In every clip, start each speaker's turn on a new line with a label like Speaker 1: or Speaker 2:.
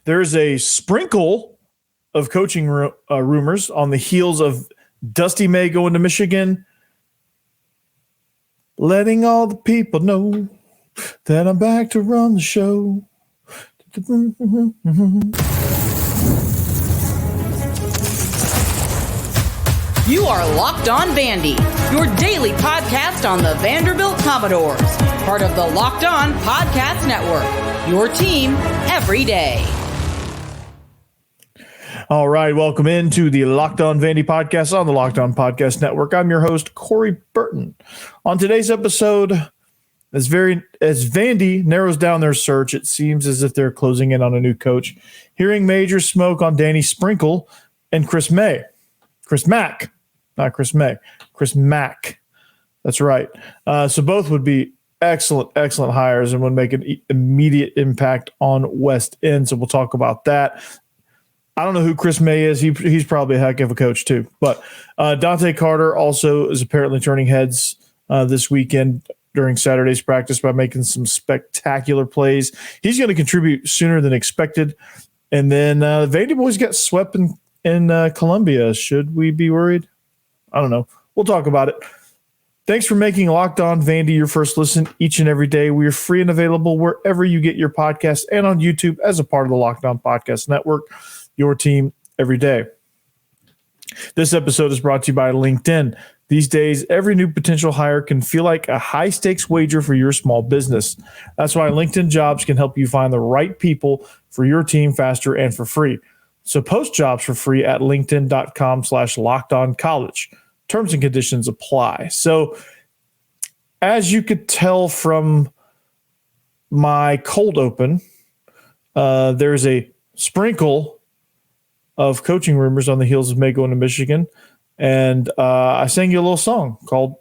Speaker 1: There is a sprinkle of coaching rumors on the heels of Dusty May going to Michigan, letting all the people know that I'm back to run the show.
Speaker 2: You are Locked On Vandy, your daily podcast on the Vanderbilt Commodores, part of the Locked On Podcast Network, your team every day.
Speaker 1: All right, welcome into the Locked On Vandy podcast on the Locked On Podcast Network. I'm your host, Corey Burton. On today's episode, as Vandy narrows down their search, it seems as if they're closing in on a new coach. Hearing major smoke on Danny Sprinkle and Chris Mack. That's right. So both would be excellent hires and would make an immediate impact on West End. So we'll talk about that. I don't know who Chris May is. He's probably a heck of a coach too. But Dontae Carter also is apparently turning heads this weekend during Saturday's practice by making some spectacular plays. He's going to contribute sooner than expected. And then Vandyboys got swept in Columbia. Should we be worried? I don't know. We'll talk about it. Thanks for making Locked On Vandy your first listen each and every day. We are free and available wherever you get your podcasts and on YouTube as a part of the Locked On Podcast Network, your team every day. This episode is brought to you by LinkedIn. These days, every new potential hire can feel like a high-stakes wager for your small business. That's why LinkedIn Jobs can help you find the right people for your team faster and for free. So post jobs for free at linkedin.com/lockedoncollege. Terms and conditions apply. So as you could tell from my cold open, there's a sprinkle of coaching rumors on the heels of May going to Michigan. And I sang you a little song called,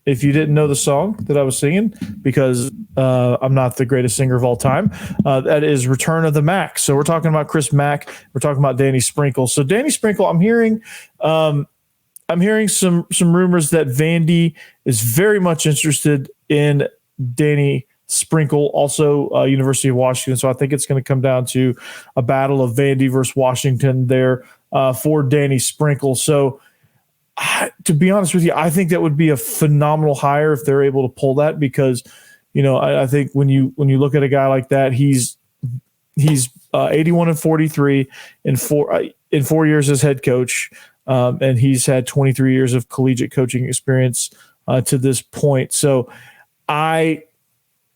Speaker 1: if you didn't know the song that I was singing, because I'm not the greatest singer of all time, that is Return of the Mack. So we're talking about Chris Mack. We're talking about Danny Sprinkle. So Danny Sprinkle, I'm hearing some rumors that Vandy is very much interested in Danny Sprinkle, also University of Washington. So I think it's going to come down to a battle of Vandy versus Washington there for Danny Sprinkle. So to be honest with you, I think that would be a phenomenal hire if they're able to pull that, because, you know, I think when you look at a guy like that, he's 81-43 in 4 years as head coach, and he's had 23 years of collegiate coaching experience to this point. So I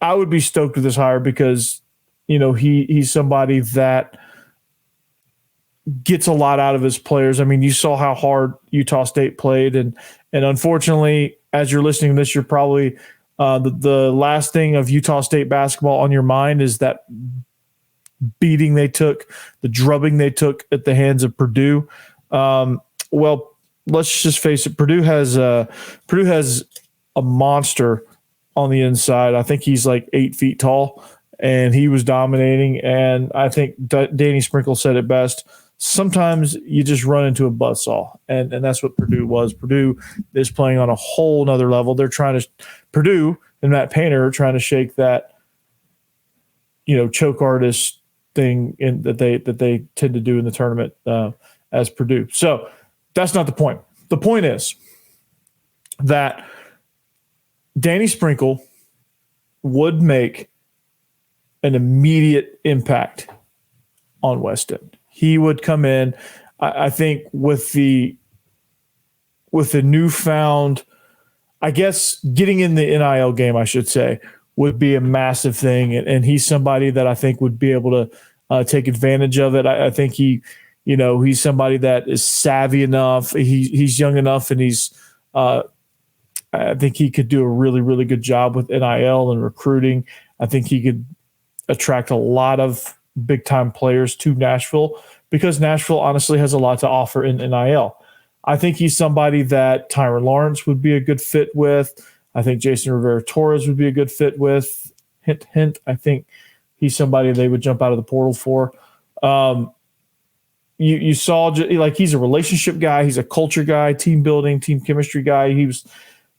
Speaker 1: would be stoked with this hire because, you know, he's somebody that gets a lot out of his players. I mean, you saw how hard Utah State played, and unfortunately, as you're listening to this, you're probably the last thing of Utah State basketball on your mind is that beating they took, the drubbing they took at the hands of Purdue. Well, let's just face it, Purdue has a monster on the inside. I think he's like 8 feet tall, and he was dominating. And I think Danny Sprinkle said it best. Sometimes you just run into a buzzsaw, and that's what Purdue was. Purdue is playing on a whole nother level. Purdue and Matt Painter are trying to shake that, you know, choke artist thing that they tend to do in the tournament as Purdue. So that's not the point. The point is that Danny Sprinkle would make an immediate impact on West End. He would come in, I think, with the newfound, I guess, getting in the NIL game, I should say, would be a massive thing. And he's somebody that I think would be able to take advantage of it. I think he's somebody that is savvy enough. He's young enough, and I think he could do a really, really good job with NIL and recruiting. I think he could attract a lot of big-time players to Nashville, because Nashville honestly has a lot to offer in NIL. I think he's somebody that Tyron Lawrence would be a good fit with. I think Jason Rivera-Torres would be a good fit with. Hint, hint. I think he's somebody they would jump out of the portal for. You saw, like, he's a relationship guy. He's a culture guy, team building, team chemistry guy.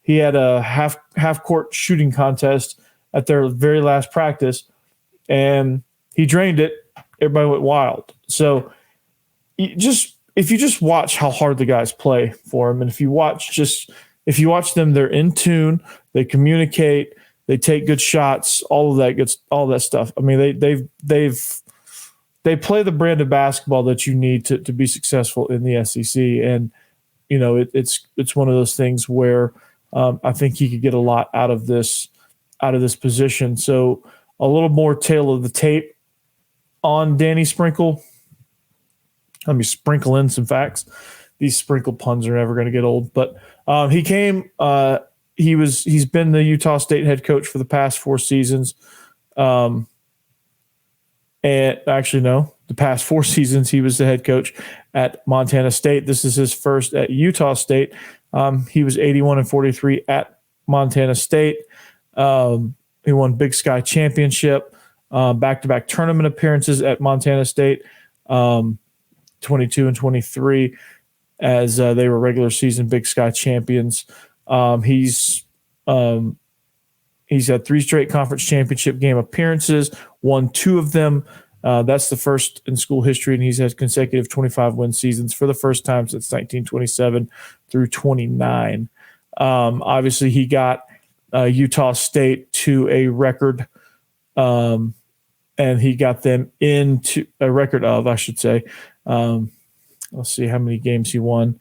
Speaker 1: He had a half court shooting contest at their very last practice, and he drained it, everybody went wild. So if you just watch how hard the guys play for him, and if you watch them, they're in tune, they communicate, they take good shots, all that stuff. I mean, they play the brand of basketball that you need to be successful in the SEC, and it's one of those things where I think he could get a lot out of this position. So a little more tail of the tape on Danny Sprinkle. Let me sprinkle in some facts. These sprinkle puns are never going to get old. But he came. He's been the Utah State head coach for the past 4 seasons. And actually, no, the past 4 seasons he was the head coach at Montana State. This is his first at Utah State. He was 81-43 at Montana State. He won Big Sky Championship, back-to-back tournament appearances at Montana State. 22 and 23 as they were regular season Big Sky champions. He's had 3 straight conference championship game appearances, won 2 of them. That's the first in school history, and he's had consecutive 25-win seasons for the first time since 1927 through 29. Obviously, he got Utah State to a record, and he got them into a record of, I should say. Let's see how many games he won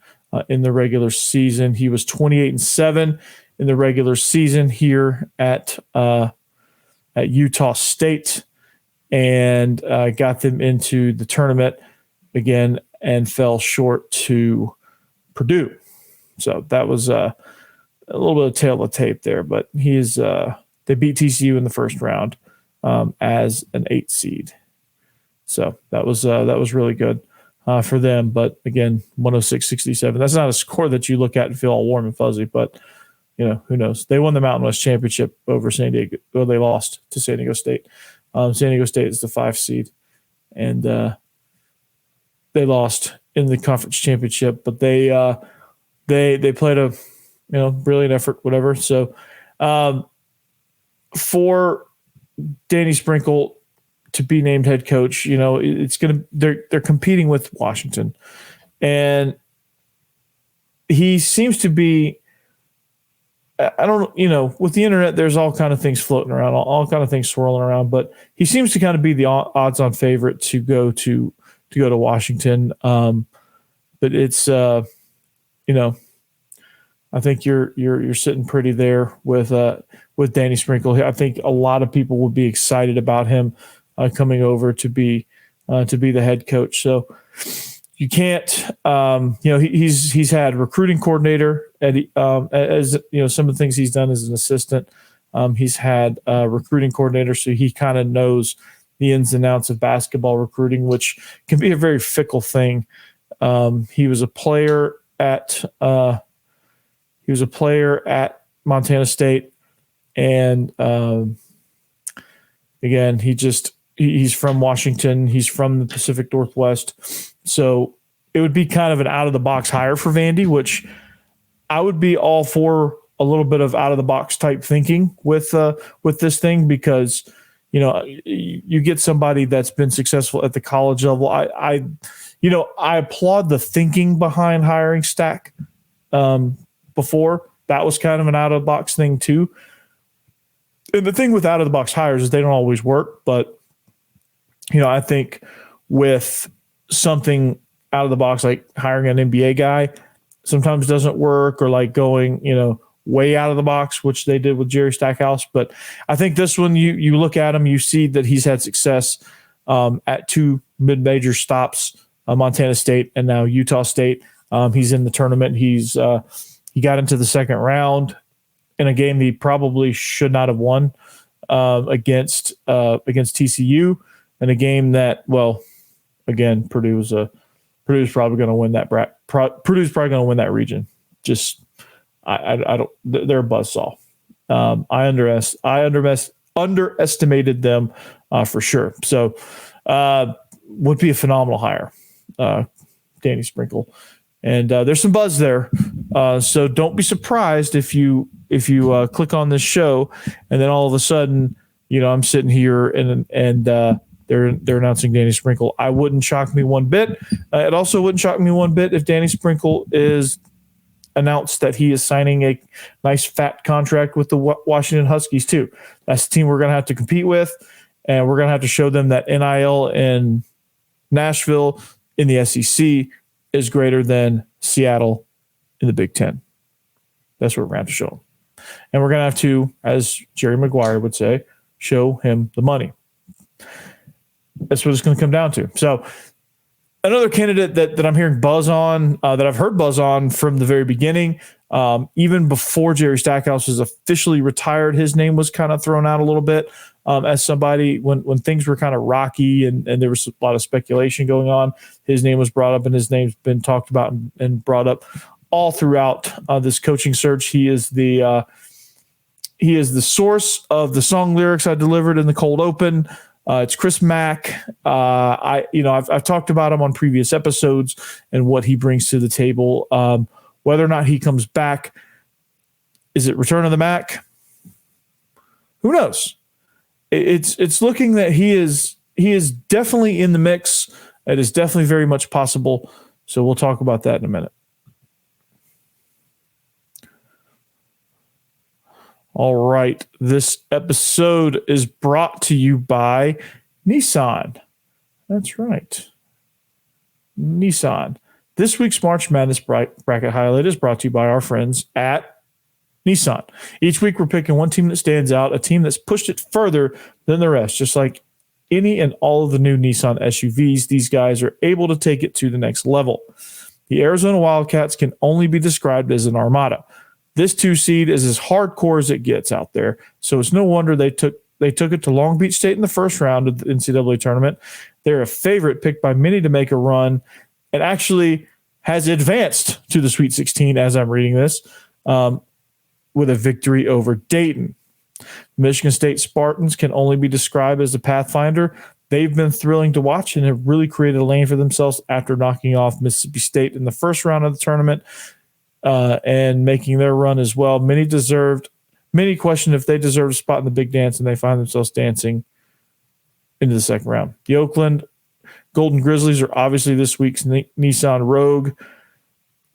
Speaker 1: in the regular season. He was 28-7 in the regular season here at Utah State, and got them into the tournament again and fell short to Purdue. So that was a little bit of tail of tape there, but they beat TCU in the first round as an 8 seed. So that was really good for them. But again, 106-67. That's not a score that you look at and feel all warm and fuzzy, but who knows? They won the Mountain West Championship over San Diego. Well, they lost to San Diego State. San Diego State is the 5 seed, and they lost in the conference championship, but they played a brilliant effort, whatever. So for Danny Sprinkle to be named head coach, they're competing with Washington, and he seems to be. I don't, with the internet, there's all kind of things floating around, all kind of things swirling around, but he seems to kind of be the odds-on favorite to go to Washington. But it's, I think you're sitting pretty there with Danny Sprinkle. I think a lot of people would be excited about him coming over to be the head coach. So you can't, he's had recruiting coordinator as some of the things he's done as an assistant. He's had recruiting coordinator, so he kind of knows the ins and outs of basketball recruiting, which can be a very fickle thing. He was a player at Montana State, and again, he's from Washington. He's from the Pacific Northwest. So it would be kind of an out-of-the-box hire for Vandy, which I would be all for a little bit of out-of-the-box type thinking with this thing, because, you get somebody that's been successful at the college level. I applaud the thinking behind hiring Stack before. That was kind of an out-of-the-box thing too. And the thing with out-of-the-box hires is they don't always work, but I think with something out of the box, like hiring an NBA guy, sometimes doesn't work, or like going, way out of the box, which they did with Jerry Stackhouse. But I think this one, you look at him, you see that he's had success at 2 mid-major stops, Montana State and now Utah State. He's in the tournament. He got into the second round in a game he probably should not have won against TCU, in a game that, well, again, Purdue's probably going to win that. Purdue's probably going to win that region. Just I don't. They're a buzzsaw. I underestimated them for sure. So would be a phenomenal hire, Danny Sprinkle, and there's some buzz there. So don't be surprised if you click on this show and then all of a sudden, I'm sitting here and they're announcing Danny Sprinkle. I wouldn't shock me one bit. It also wouldn't shock me one bit if Danny Sprinkle is announced that he is signing a nice fat contract with the Washington Huskies too. That's the team we're going to have to compete with, and we're going to have to show them that NIL in Nashville in the SEC is greater than Seattle in the Big Ten. That's what we're going to have to show them. And we're going to have to, as Jerry Maguire would say, show him the money. That's what it's going to come down to. So another candidate that I'm hearing buzz on, that I've heard buzz on from the very beginning, even before Jerry Stackhouse was officially retired, his name was kind of thrown out a little bit as somebody when things were kind of rocky and there was a lot of speculation going on. His name was brought up, and his name's been talked about and brought up all throughout this coaching search. He is the source of the song lyrics I delivered in the cold open. It's Chris Mack. I've talked about him on previous episodes and what he brings to the table. Whether or not he comes back, is it Return of the Mack? Who knows? It's looking that he is definitely in the mix. It is definitely very much possible. So we'll talk about that in a minute. All right. This episode is brought to you by Nissan. That's right. Nissan. This week's March Madness bracket highlight is brought to you by our friends at Nissan. Each week we're picking one team that stands out, a team that's pushed it further than the rest. Just like any and all of the new Nissan SUVs, these guys are able to take it to the next level. The Arizona Wildcats can only be described as an Armada. This 2 seed is as hardcore as it gets out there, so it's no wonder they took it to Long Beach State in the first round of the NCAA tournament. They're a favorite picked by many to make a run, and actually has advanced to the Sweet 16 as I'm reading this, with a victory over Dayton. Michigan State Spartans can only be described as the Pathfinder. They've been thrilling to watch and have really created a lane for themselves after knocking off Mississippi State in the first round of the tournament. And making their run as well. Many question if they deserve a spot in the big dance, and they find themselves dancing into the second round. The Oakland Golden Grizzlies are obviously this week's Nissan Rogue.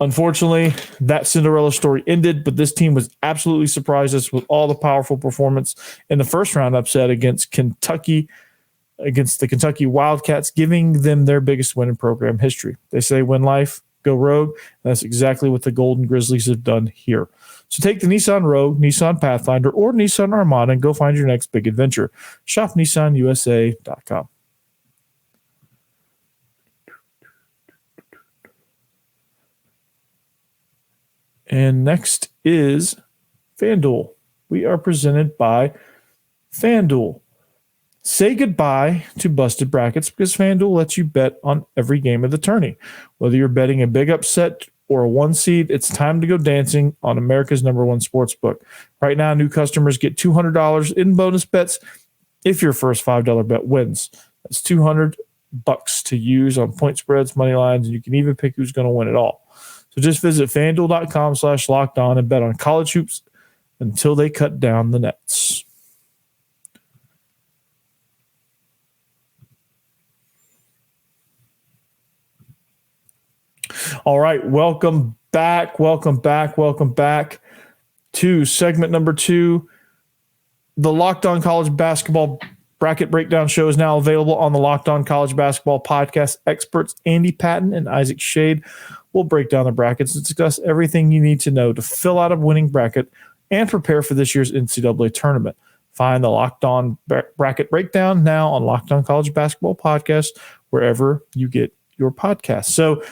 Speaker 1: Unfortunately, that Cinderella story ended, but this team was absolutely surprised us with all the powerful performance in the first round upset against the Kentucky Wildcats, giving them their biggest win in program history. They say win life, go Rogue. And that's exactly what the Golden Grizzlies have done here. So take the Nissan Rogue, Nissan Pathfinder, or Nissan Armada and go find your next big adventure. Shop NissanUSA.com. And next is FanDuel. We are presented by FanDuel. Say goodbye to busted brackets because FanDuel lets you bet on every game of the tourney. Whether you're betting a big upset or a 1 seed, it's time to go dancing on America's #1 sportsbook. Right now, new customers get $200 in bonus bets if your first $5 bet wins. That's $200 to use on point spreads, money lines, and you can even pick who's going to win it all. So just visit FanDuel.com/lockedon and bet on college hoops until they cut down the nets. All right, welcome back to segment number 2. The Locked On College Basketball Bracket Breakdown Show is now available on the Locked On College Basketball Podcast. Experts Andy Patton and Isaac Shade will break down the brackets and discuss everything you need to know to fill out a winning bracket and prepare for this year's NCAA tournament. Find the Locked On Bracket Breakdown now on Locked On College Basketball Podcast, wherever you get your podcasts. So,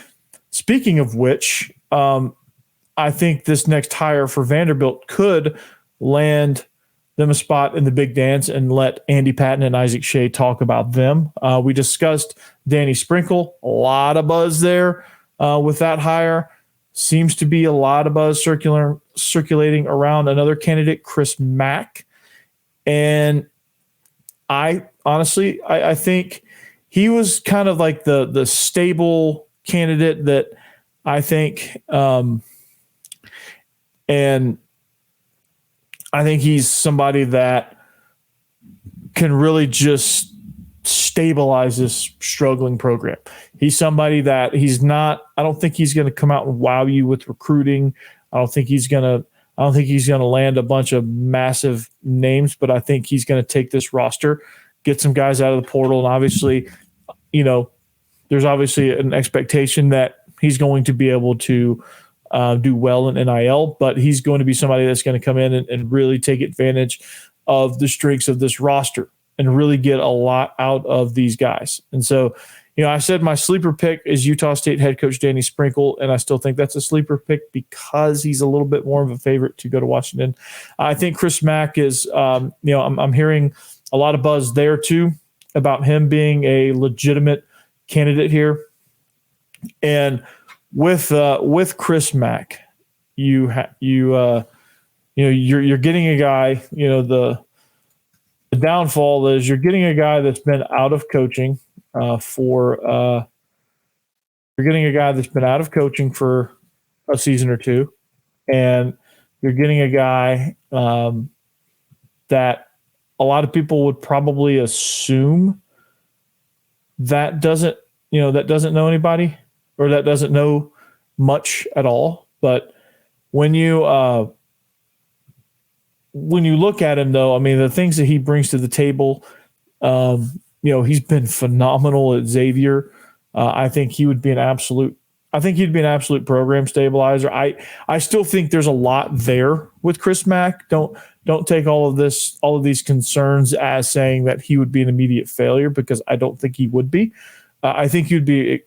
Speaker 1: speaking of which, I think this next hire for Vanderbilt could land them a spot in the big dance and let Andy Patton and Isaac Shea talk about them. We discussed Danny Sprinkle, a lot of buzz there with that hire. Seems to be a lot of buzz circulating around another candidate, Chris Mack. And I honestly think he was kind of like the stable candidate that I think, and I think he's somebody that can really just stabilize this struggling program. He's somebody that I don't think he's going to come out and wow you with recruiting. I don't think he's going to land a bunch of massive names, but I think he's going to take this roster, get some guys out of the portal. And obviously, there's obviously an expectation that he's going to be able to do well in NIL, but he's going to be somebody that's going to come in and really take advantage of the strengths of this roster and really get a lot out of these guys. And so, I said my sleeper pick is Utah State head coach Danny Sprinkle, and I still think that's a sleeper pick because he's a little bit more of a favorite to go to Washington. I think Chris Mack is, I'm hearing a lot of buzz there too about him being a legitimate candidate here. And with Chris Mack, you're getting a guy. The downfall is you're getting a guy that's been out of coaching for a season or two, and you're getting a guy that a lot of people would probably assume that doesn't know anybody or that doesn't know much at all. But when you look at him, though, I mean, the things that he brings to the table, he's been phenomenal at Xavier. I think he'd be an absolute program stabilizer. I still think there's a lot there with Chris Mack. Don't take all of these concerns as saying that he would be an immediate failure, because I don't think he would be. I think he'd be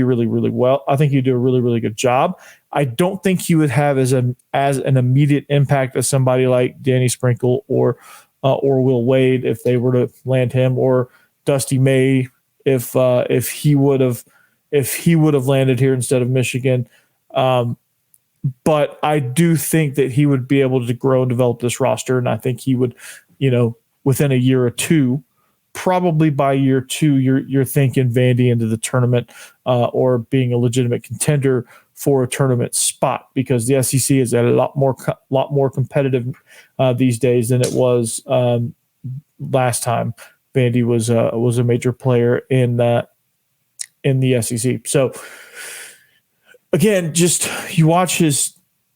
Speaker 1: really, really well. I think he'd do a really, really good job. I don't think he would have as an immediate impact as somebody like Danny Sprinkle or Will Wade if they were to land him, or Dusty May if he would have landed here instead of Michigan. But I do think that he would be able to grow and develop this roster, and I think he would, within a year or two. Probably by year two, you're thinking Vandy into the tournament or being a legitimate contender for a tournament spot, because the SEC is a lot more competitive these days than it was last time Vandy was a major player in the SEC. So again, just you watch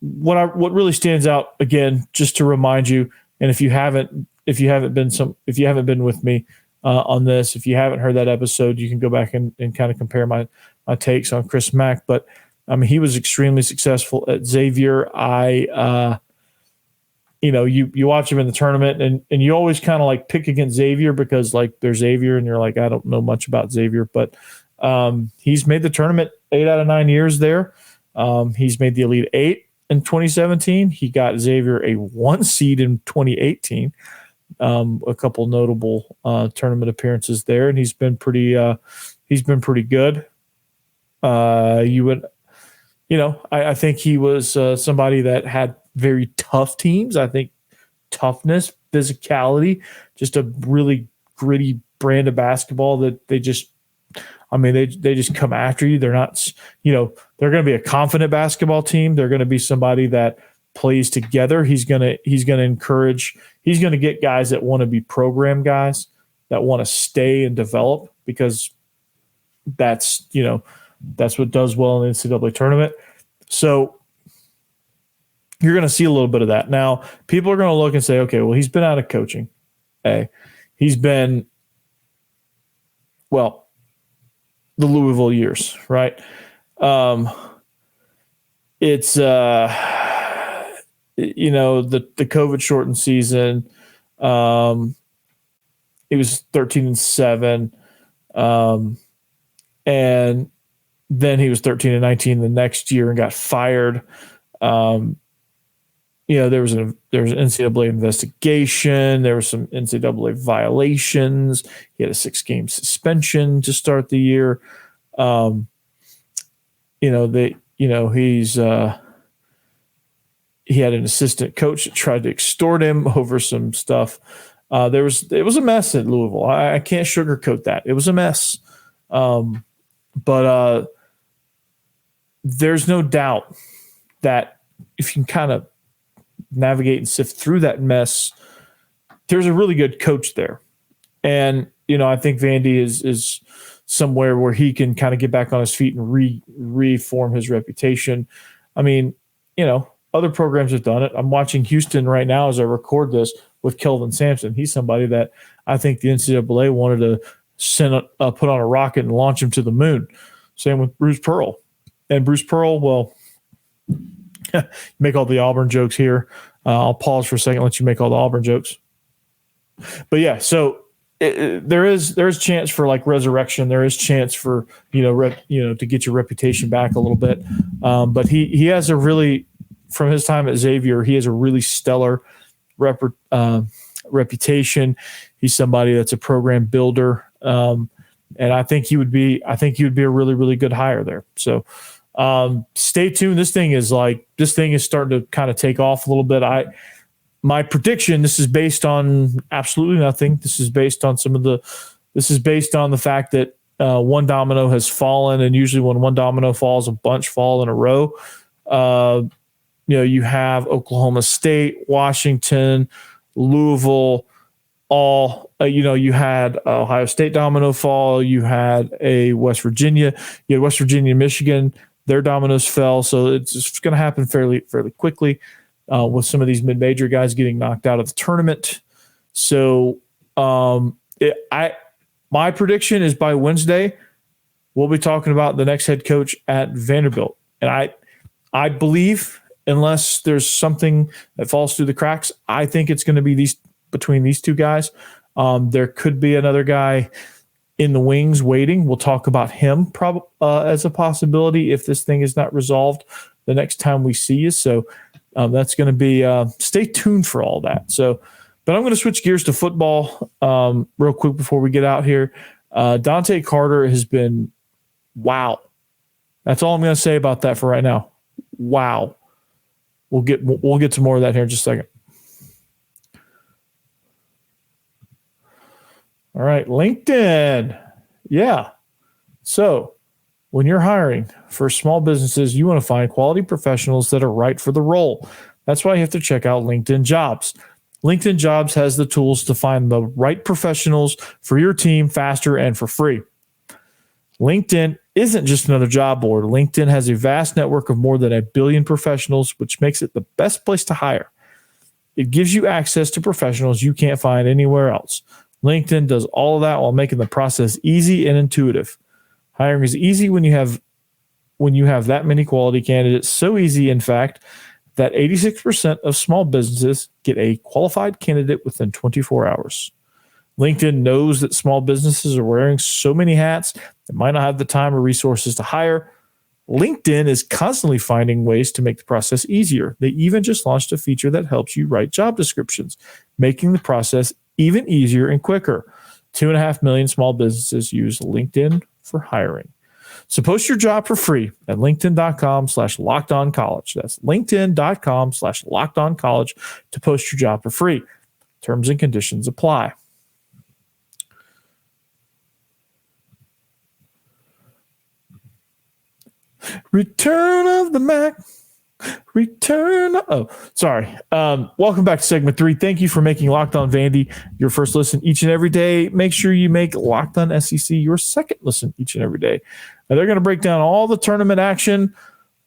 Speaker 1: what really stands out again, just to remind you, and if you haven't been with me on this, if you haven't heard that episode, you can go back and kind of compare my takes on Chris Mack. But I mean, he was extremely successful at Xavier. You watch him in the tournament, and you always kind of like pick against Xavier because like they're Xavier, and you're like, I don't know much about Xavier, but he's made the tournament 8 out of 9 years there. He's made the Elite 8 in 2017. He got Xavier a 1 seed in 2018. A couple notable tournament appearances there, and he's been pretty good. I think he was somebody that had very tough teams. I think toughness, physicality, just a really gritty brand of basketball that they just come after you. They're not, they're going to be a confident basketball team. They're going to be somebody that plays together. He's going to encourage, he's going to get guys that want to be program guys, that want to stay and develop, because that's what does well in the NCAA tournament. So you're going to see a little bit of that. Now, people are going to look and say, okay, well, he's been out of coaching. He's been, the Louisville years, right? It's, the COVID shortened season. He was 13-7. And then he was 13-19 the next year and got fired. There was an NCAA investigation. There were some NCAA violations. He had a 6-game suspension to start the year. He had an assistant coach that tried to extort him over some stuff. It was a mess at Louisville. I can't sugarcoat that. It was a mess. But there's no doubt that if you can kind of navigate and sift through that mess, there's a really good coach there. And I think Vandy is somewhere where he can kind of get back on his feet and reform his reputation. I mean, other programs have done it. I'm watching Houston right now as I record this with Kelvin Sampson. He's somebody that I think the NCAA wanted to put on a rocket and launch him to the moon. Same with Bruce Pearl. And Bruce Pearl, well, make all the Auburn jokes here. I'll pause for a second, let you make all the Auburn jokes. But yeah, so there is chance for like resurrection. There is chance for to get your reputation back a little bit. But he has a really, from his time at Xavier, he has a really stellar reputation. He's somebody that's a program builder, and I think he would be a really, really good hire there. So stay tuned. This thing is starting to kind of take off a little bit. My prediction, this is based on absolutely nothing. This is based on the fact that one domino has fallen, and usually when one domino falls, a bunch fall in a row. You have Oklahoma State, Washington, Louisville, all, you had Ohio State domino fall. You had a West Virginia. You had West Virginia and Michigan. Their dominoes fell. So it's going to happen fairly quickly with some of these mid-major guys getting knocked out of the tournament. So my prediction is by Wednesday, we'll be talking about the next head coach at Vanderbilt. And I believe, unless there's something that falls through the cracks, I think it's going to be between these two guys. There could be another guy in the wings waiting. We'll talk about him as a possibility if this thing is not resolved the next time we see you. So that's going to be stay tuned for all that. So, but I'm going to switch gears to football real quick before we get out here. Dontae Carter has been wow. That's all I'm going to say about that for right now. Wow. We'll get to more of that here in just a second. All right, LinkedIn. Yeah. So when you're hiring for small businesses, you want to find quality professionals that are right for the role. That's why you have to check out LinkedIn Jobs. LinkedIn Jobs has the tools to find the right professionals for your team faster and for free. LinkedIn isn't just another job board. LinkedIn has a vast network of more than 1 billion professionals, which makes it the best place to hire. It gives you access to professionals you can't find anywhere else. LinkedIn does all of that while making the process easy and intuitive. Hiring is easy when you have that many quality candidates. So easy, in fact, that 86% of small businesses get a qualified candidate within 24 hours. LinkedIn knows that small businesses are wearing so many hats that might not have the time or resources to hire. LinkedIn is constantly finding ways to make the process easier. They even just launched a feature that helps you write job descriptions, making the process even easier and quicker. 2.5 million small businesses use LinkedIn for hiring. So post your job for free at linkedin.com/lockedoncollege. That's linkedin.com/lockedoncollege to post your job for free. Terms and conditions apply. Return of the Mack. Welcome back to segment 3. Thank you for making Locked On Vandy your first listen each and every day. Make sure you make Locked On SEC your second listen each and every day. Now, they're going to break down all the tournament action.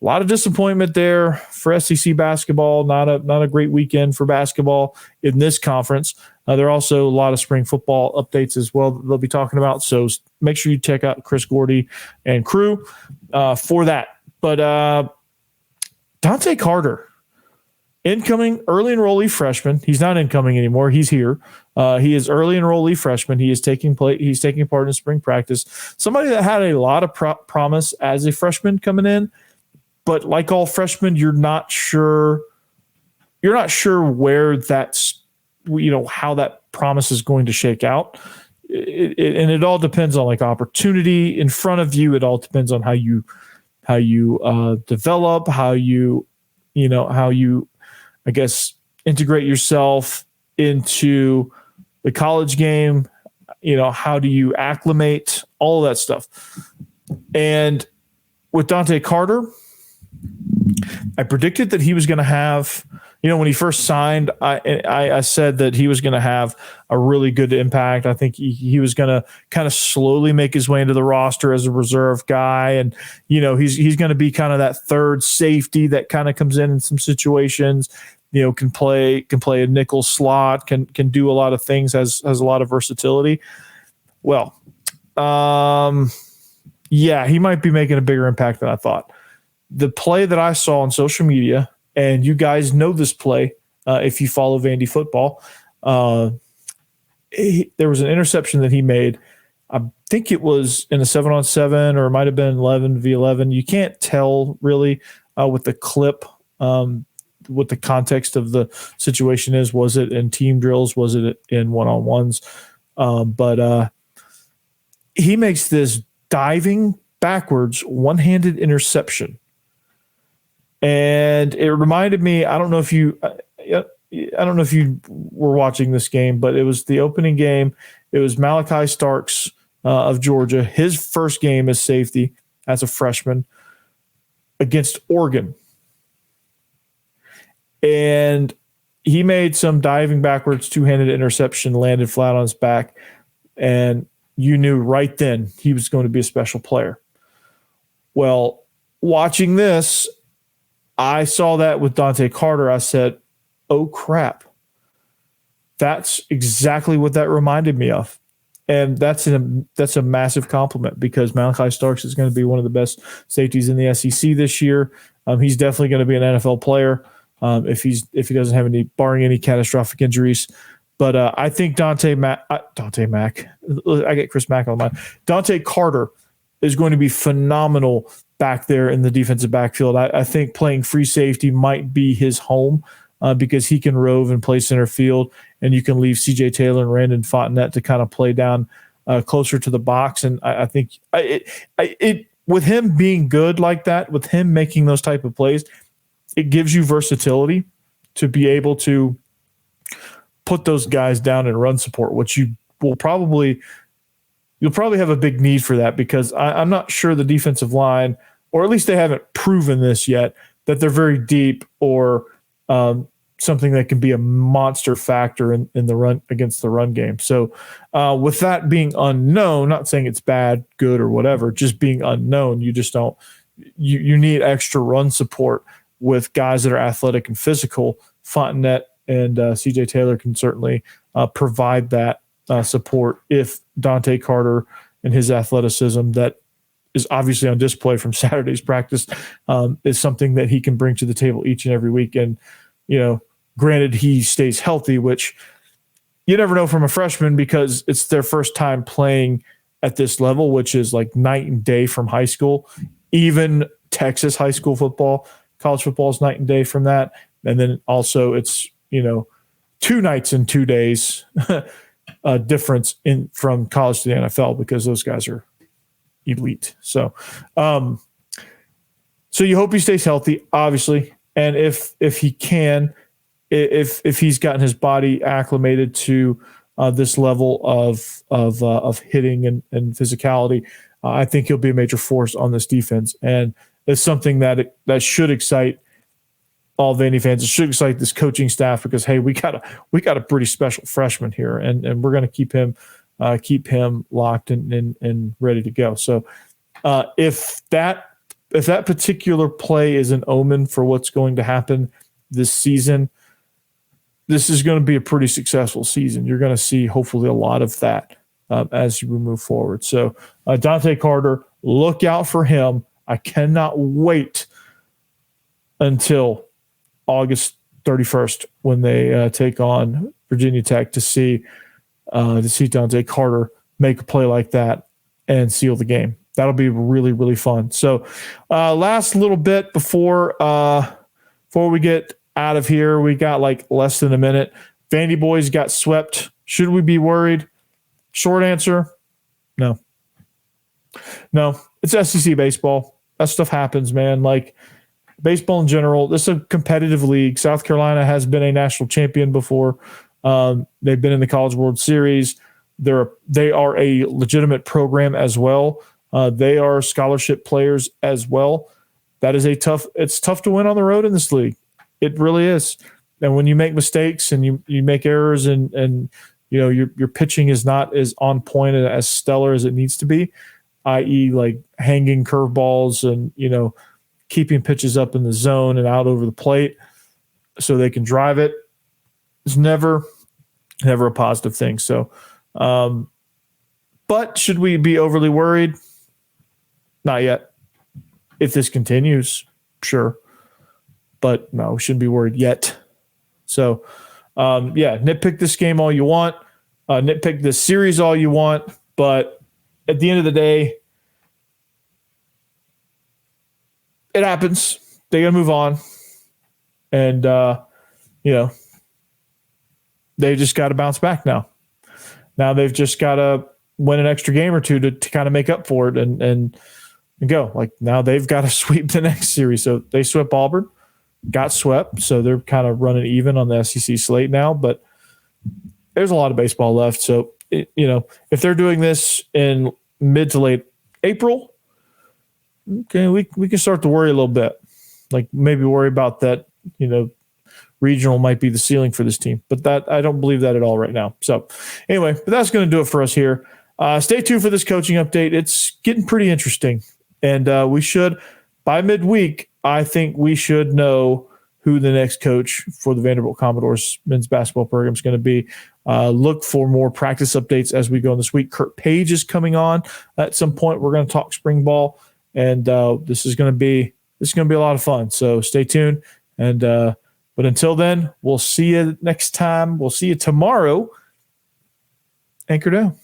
Speaker 1: A lot of disappointment there for SEC basketball. Not a great weekend for basketball in this conference. There are also a lot of spring football updates as well that they'll be talking about. So make sure you check out Chris Gordy and crew for that. But Dontae Carter, incoming early enrollee freshman. He's not incoming anymore. He's here. He is early enrollee freshman. He is taking part in spring practice. Somebody that had a lot of promise as a freshman coming in, but like all freshmen, you're not sure where that's, how that promise is going to shake out. And it all depends on like opportunity in front of you. It all depends on how you develop, how you integrate yourself into the college game. How do you acclimate, all of that stuff. And with Dontae Carter, I predicted that he was going to have when he first signed, I said that he was going to have a really good impact. I think he was going to kind of slowly make his way into the roster as a reserve guy. And, he's going to be kind of that third safety that kind of comes in some situations, can play a nickel slot, can do a lot of things, has a lot of versatility. Well, he might be making a bigger impact than I thought. The play that I saw on social media, and you guys know this play if you follow Vandy football, there was an interception that he made. I think it was in a 7-on-7, or it might have been 11v11. You can't tell really with the clip what the context of the situation is. Was it in team drills? Was it in one-on-ones? But he makes this diving backwards one-handed interception. And it reminded me, I don't know if you were watching this game, but it was the opening game. It was Malachi Starks of Georgia, his first game as safety as a freshman against Oregon. And he made some diving backwards two-handed interception, landed flat on his back, and you knew right then he was going to be a special player. Well, watching this, I saw that with Dontae Carter. I said, oh, crap. That's exactly what that reminded me of. And that's a massive compliment, because Malachi Starks is going to be one of the best safeties in the SEC this year. He's definitely going to be an NFL player if he doesn't have barring any catastrophic injuries. But I think Dontae Mack, I get Chris Mack on my mind. Dontae Carter is going to be phenomenal back there in the defensive backfield. I think playing free safety might be his home because he can rove and play center field, and you can leave CJ Taylor and Randon Fontenette to kind of play down closer to the box. And I think it with him being good like that, with him making those type of plays, it gives you versatility to be able to put those guys down in run support, which you'll probably have a big need for that, because I'm not sure the defensive line, or at least they haven't proven this yet, that they're very deep or something that can be a monster factor in the run against the run game. So with that being unknown, not saying it's bad, good, or whatever, just being unknown, you just don't, you need extra run support with guys that are athletic and physical. Fontenette and CJ Taylor can certainly provide that support if Dontae Carter and his athleticism that is obviously on display from Saturday's practice is something that he can bring to the table each and every week. And, granted he stays healthy, which you never know from a freshman, because it's their first time playing at this level, which is like night and day from high school. Even Texas high school football, college football is night and day from that. And then also it's, 2 nights and 2 days difference from college to the NFL, because those guys are elite. So you hope he stays healthy, obviously. And if he can, if he's gotten his body acclimated to this level of hitting and physicality, I think he'll be a major force on this defense. And it's something that should excite all Vandy fans. It should excite this coaching staff, because, hey, we got a pretty special freshman here, and we're going to keep him locked and ready to go. So if that particular play is an omen for what's going to happen this season, this is going to be a pretty successful season. You're going to see hopefully a lot of that as you move forward. So Dontae Carter, look out for him. I cannot wait until August 31st when they take on Virginia Tech to see Dontae Carter make a play like that and seal the game. That'll be really, really fun. So last little bit before we get out of here, we got like less than a minute. Vandyboys got swept. Should we be worried? Short answer, no. No, it's SEC baseball. That stuff happens, man. Like baseball in general, this is a competitive league. South Carolina has been a national champion before. They've been in the College World Series. They are a legitimate program as well. They are scholarship players as well. That is it's tough to win on the road in this league. It really is. And when you make mistakes and you make errors and your pitching is not as on point and as stellar as it needs to be, i.e. like hanging curveballs and, keeping pitches up in the zone and out over the plate so they can drive it, is never a positive thing. So, but should we be overly worried? Not yet. If this continues, sure. But no, we shouldn't be worried yet. So, nitpick this game all you want. Nitpick this series all you want. But at the end of the day, it happens. They got to move on. And, they just got to bounce back now. Now they've just got to win an extra game or two to kind of make up for it and go. Like now they've got to sweep the next series. So they swept Auburn, got swept. So they're kind of running even on the SEC slate now, but there's a lot of baseball left. So, if they're doing this in mid to late April, okay, we can start to worry a little bit. Like maybe worry about that, regional might be the ceiling for this team, but that I don't believe that at all right now. So anyway, but that's going to do it for us here. Stay tuned for this coaching update. It's getting pretty interesting, and we should, by midweek, I think we should know who the next coach for the Vanderbilt Commodores men's basketball program is going to be. Look for more practice updates as we go in this week. Kurt Page is coming on at some point. We're going to talk spring ball, and this is going to be a lot of fun. So stay tuned, and but until then, we'll see you next time. We'll see you tomorrow. Anchor down.